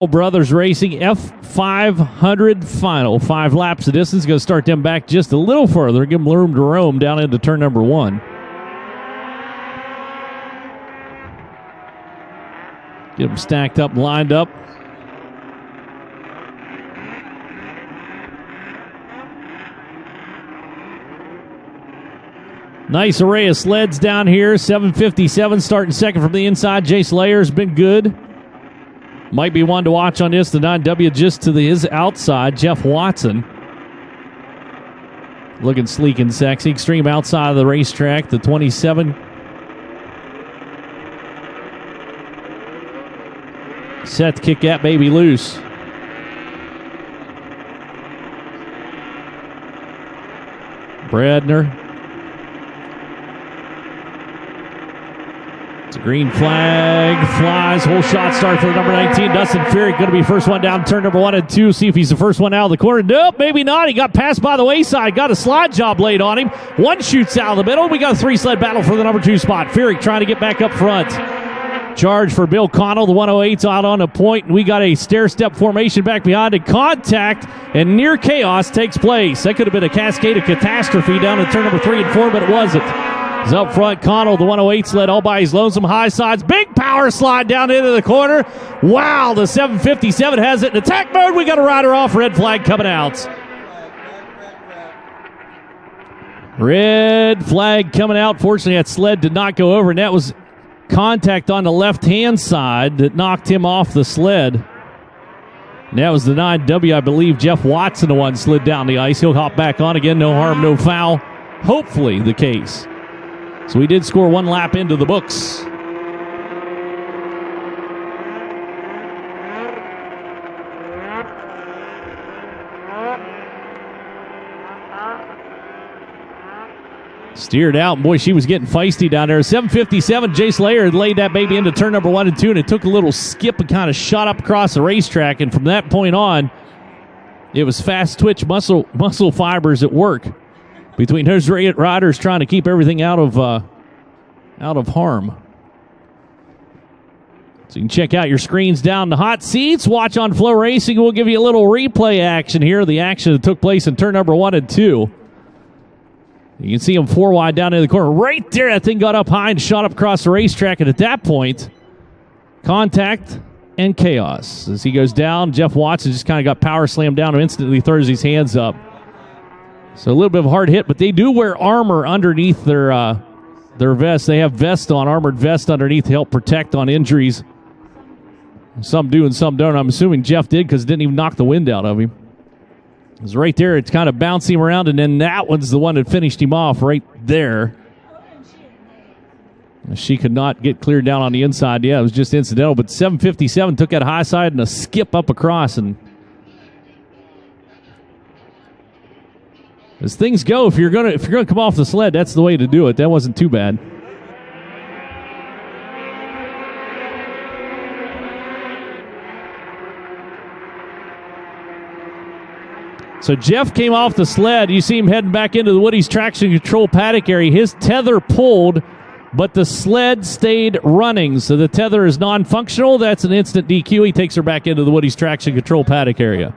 Brothers Racing F500 final. 5 laps of distance. Going to start them back just a little further. Give them room to roam down into turn number 1. Get them stacked up, lined up. Nice array of sleds down here. 757 starting second from the inside. Jace Layer's been good. Might be one to watch on this. The 9W just to his outside. Jeff Watson. Looking sleek and sexy. Extreme outside of the racetrack. The 27. Set to kick that baby loose. Bradner. It's a green flag. Flies. Whole shot start for the number 19. Dustin Furyk going to be first one down turn number 1 and 2. See if he's the first one out of the corner. Nope, maybe not. He got passed by the wayside. Got a slide job laid on him. One shoots out of the middle. We got a 3-sled battle for the number 2 spot. Furyk trying to get back up front. Charge for Bill Connell. The 108's out on a point. We got a stair-step formation back behind it. Contact and near chaos takes place. That could have been a cascade of catastrophe down in turn number 3 and 4, but it wasn't. He's up front. Connell, the 108's led all by his lonesome high sides. Big power slide down into the corner. Wow, the 757 has it in attack mode. We got a rider off. Red flag coming out. Red flag coming out. Fortunately, that sled did not go over, and that was contact on the left-hand side that knocked him off the sled. And that was the 9W, I believe. Jeff Watson, the one slid down the ice. He'll hop back on again. No harm, no foul. Hopefully the case. So we did score 1 lap into the books. Steered out. Boy, she was getting feisty down there. 757, Jace Layer laid that baby into turn number 1 and 2, and it took a little skip and kind of shot up across the racetrack. And from that point on, it was fast twitch muscle fibers at work between those riders trying to keep everything out of harm. So you can check out your screens down in the hot seats. Watch on Flow Racing. We'll give you a little replay action here. The action that took place in turn number 1 and 2. You can see him 4 wide down in the corner. Right there, that thing got up high and shot up across the racetrack. And at that point, contact and chaos. As he goes down, Jeff Watson just kind of got power slammed down and instantly throws his hands up. So a little bit of a hard hit, but they do wear armor underneath their vest. They have vest on, armored vest underneath to help protect on injuries. Some do and some don't. I'm assuming Jeff did because it didn't even knock the wind out of him. It was right there. It's kind of bouncing him around, and then that one's the one that finished him off right there. She could not get cleared down on the inside. Yeah, it was just incidental, but 757 took that high side and a skip up across, and as things go, if you're gonna come off the sled, that's the way to do it. That wasn't too bad. So Jeff came off the sled. You see him heading back into the Woody's traction control paddock area. His tether pulled, but the sled stayed running. So the tether is non-functional. That's an instant DQ. He takes her back into the Woody's traction control paddock area.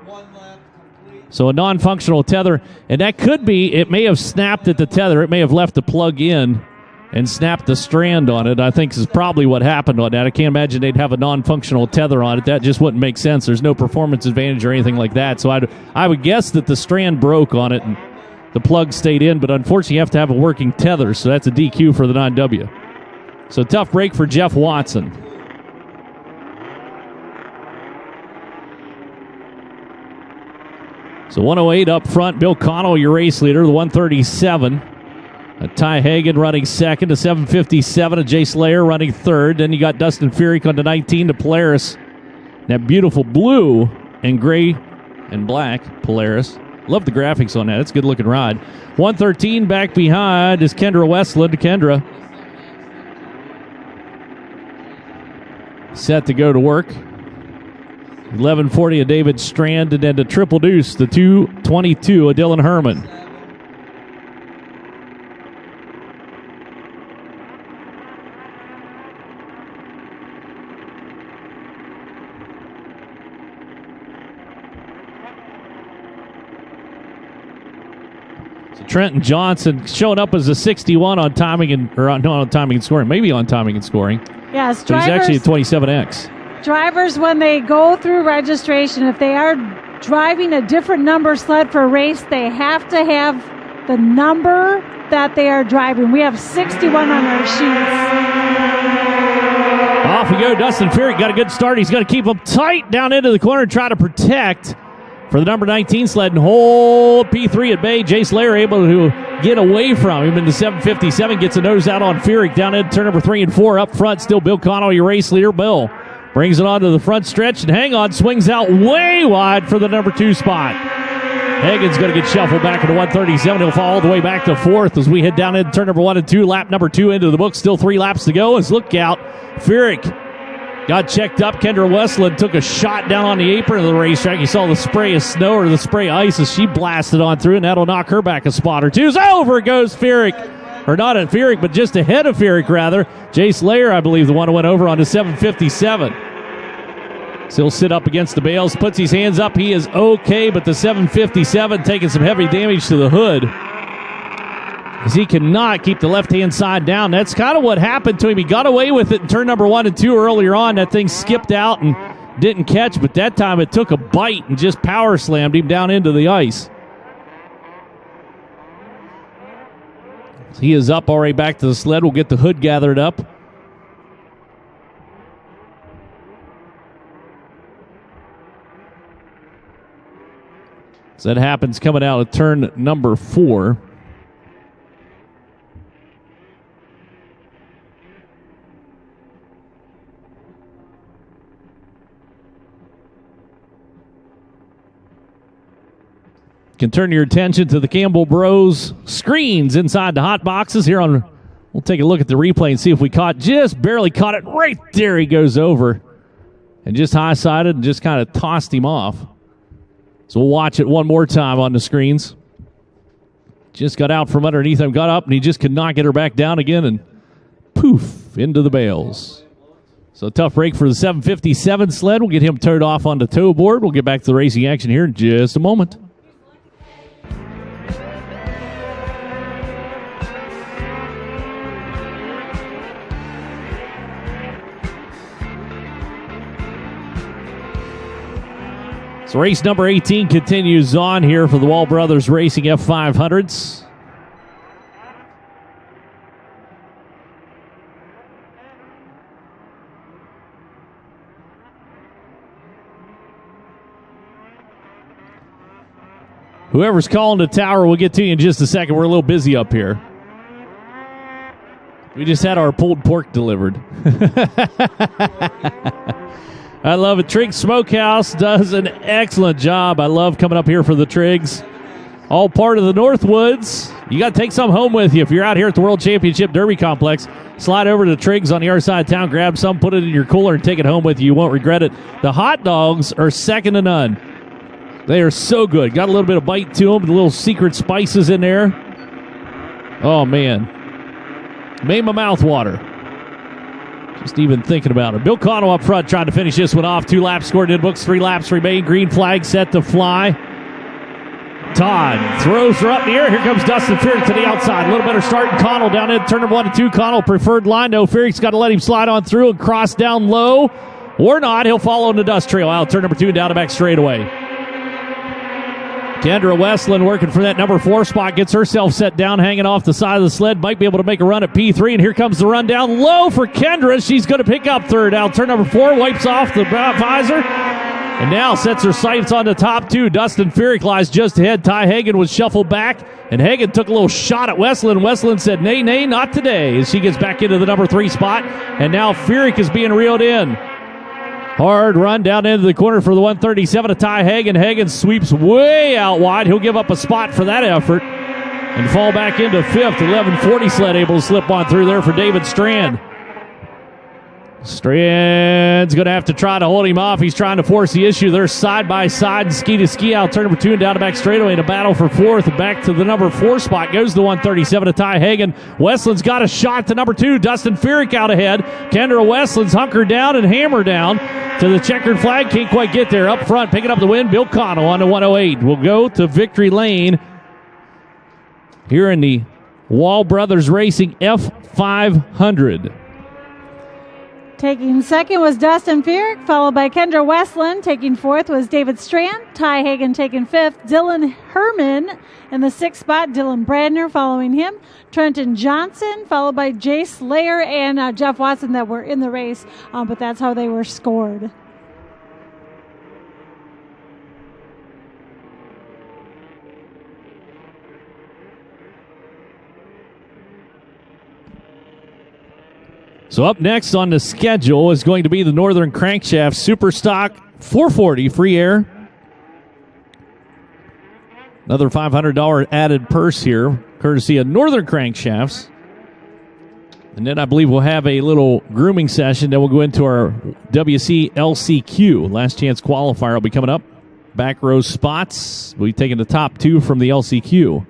So a non-functional tether. And that could be, it may have snapped at the tether. It may have left the plug in and snapped the strand on it. I think is probably what happened on that. I can't imagine they'd have a non-functional tether on it. That just wouldn't make sense. There's no performance advantage or anything like that. So I would guess that the strand broke on it and the plug stayed in, but unfortunately you have to have a working tether, so that's a DQ for the 9W. So tough break for Jeff Watson. So 108 up front, Bill Connell, your race leader, the 137. Ty Hagan running second, to 757, a Jace Layer running third. Then you got Dustin Furyk on the 19 to Polaris. That beautiful blue and gray and black Polaris. Love the graphics on that. It's a good-looking ride. 113 back behind is Kendra Westland. Kendra set to go to work. 1140 of David Strand, and then the Triple Deuce, the 222 of Dylan Herman. So Trenton Johnson showing up as a 61 on timing and on timing and scoring, maybe on timing and scoring. Yes, but he's actually a 27X. Drivers, when they go through registration, if they are driving a different number sled for a race, they have to have the number that they are driving. We have 61 on our sheets. Off we go. Dustin Furyk got a good start. He's going to keep them tight down into the corner and try to protect for the number 19 sled and hold P3 at bay. Jace Lair able to get away from him in the 757. Gets a nose out on Furyk down into turn number 3 and 4. Up front, still Bill Connell, your race leader. Bill brings it onto the front stretch and hang on, swings out way wide for the number 2 spot. Hagen's going to get shuffled back into 137. He'll fall all the way back to 4th as we head down into turn number 1 and 2. Lap number 2 into the book. Still 3 laps to go. As look out, Furyk got checked up. Kendra Westland took a shot down on the apron of the racetrack. You saw the spray of snow or the spray of ice as she blasted on through, and that'll knock her back a spot or two. Over goes Furyk. Or not at Furyk, but just ahead of Furyk, rather. Jace Lair, I believe, the one who went over on the 757. So he'll sit up against the bales, puts his hands up. He is okay, but the 757 taking some heavy damage to the hood as he cannot keep the left-hand side down. That's kind of what happened to him. He got away with it in turn number 1 and 2 earlier on. That thing skipped out and didn't catch, but that time it took a bite and just power slammed him down into the ice. He is up already back to the sled. We'll get the hood gathered up. So that happens coming out of turn number 4. You can turn your attention to the Campbell Bros screens inside the hot boxes here on. We'll take a look at the replay and see if we barely caught it right there. He goes over and just high-sided and just kind of tossed him off. So we'll watch it one more time on the screens. Just got out from underneath him, got up, and he just could not get her back down again, and poof, into the bales. So tough break for the 757 sled. We'll get him towed off on the tow board. We'll get back to the racing action here in just a moment. So race number 18 continues on here for the Wall Brothers Racing F500s. Whoever's calling the tower, we'll get to you in just a second. We're a little busy up here. We just had our pulled pork delivered. I love it. Triggs Smokehouse does an excellent job. I love coming up here for the Triggs. All part of the Northwoods. You got to take some home with you. If you're out here at the World Championship Derby Complex, slide over to Triggs on the other side of town, grab some, put it in your cooler, and take it home with you. You won't regret it. The hot dogs are second to none. They are so good. Got a little bit of bite to them, the little secret spices in there. Oh, man. Made my mouth water. Just even thinking about it. Bill Connell up front trying to finish this one off. 2 laps scored in books. 3 laps remain. Green flag set to fly. Todd throws her up in the air. Here comes Dustin Furyk to the outside. A little better start. Connell down in turn number 1 and 2. Connell preferred line. No, Furyk's got to let him slide on through and cross down low. Or not. He'll follow in the dust trail out. Turn number 2 down to back straightaway. Kendra Westland working for that number 4 spot. Gets herself set down, hanging off the side of the sled. Might be able to make a run at P3. And here comes the run down low for Kendra. She's going to pick up third out. Turn number 4 wipes off the visor. And now sets her sights on the top 2. Dustin Furyk lies just ahead. Ty Hagen was shuffled back. And Hagen took a little shot at Westland. Westland said, nay, nay, not today. As she gets back into the number 3 spot. And now Furyk is being reeled in. Hard run down into the corner for the 137 of Ty Hagen. Hagen sweeps way out wide. He'll give up a spot for that effort and fall back into 5th. 1140 sled able to slip on through there for David Strand. Strand's going to have to try to hold him off. He's trying to force the issue. They're side by side and ski to ski out. Turn number 2 and down to back straightaway in a battle for 4th. And back to the number 4 spot goes the 137 of Ty Hagen. Westland's got a shot to number 2. Dustin Furyk out ahead. Kendra Westland's hunkered down and hammered down to the checkered flag. Can't quite get there. Up front, picking up the win. Bill Connell on to 108. We'll go to victory lane here in the Wall Brothers Racing F500. Taking second was Dustin Feerick, followed by Kendra Westland. Taking fourth was David Strand. Ty Hagan taking fifth. Dylan Herman in the sixth spot. Dylan Bradner following him. Trenton Johnson, followed by Jay Slayer and Jeff Watson that were in the race, but that's how they were scored. So up next on the schedule is going to be the Northern Crankshaft Super Stock 440 free air. Another $500 added purse here, courtesy of Northern Crankshafts. And then I believe we'll have a little grooming session. Then we'll go into our WC LCQ. Last chance qualifier will be coming up. Back row spots. We'll be taking the top two from the LCQ.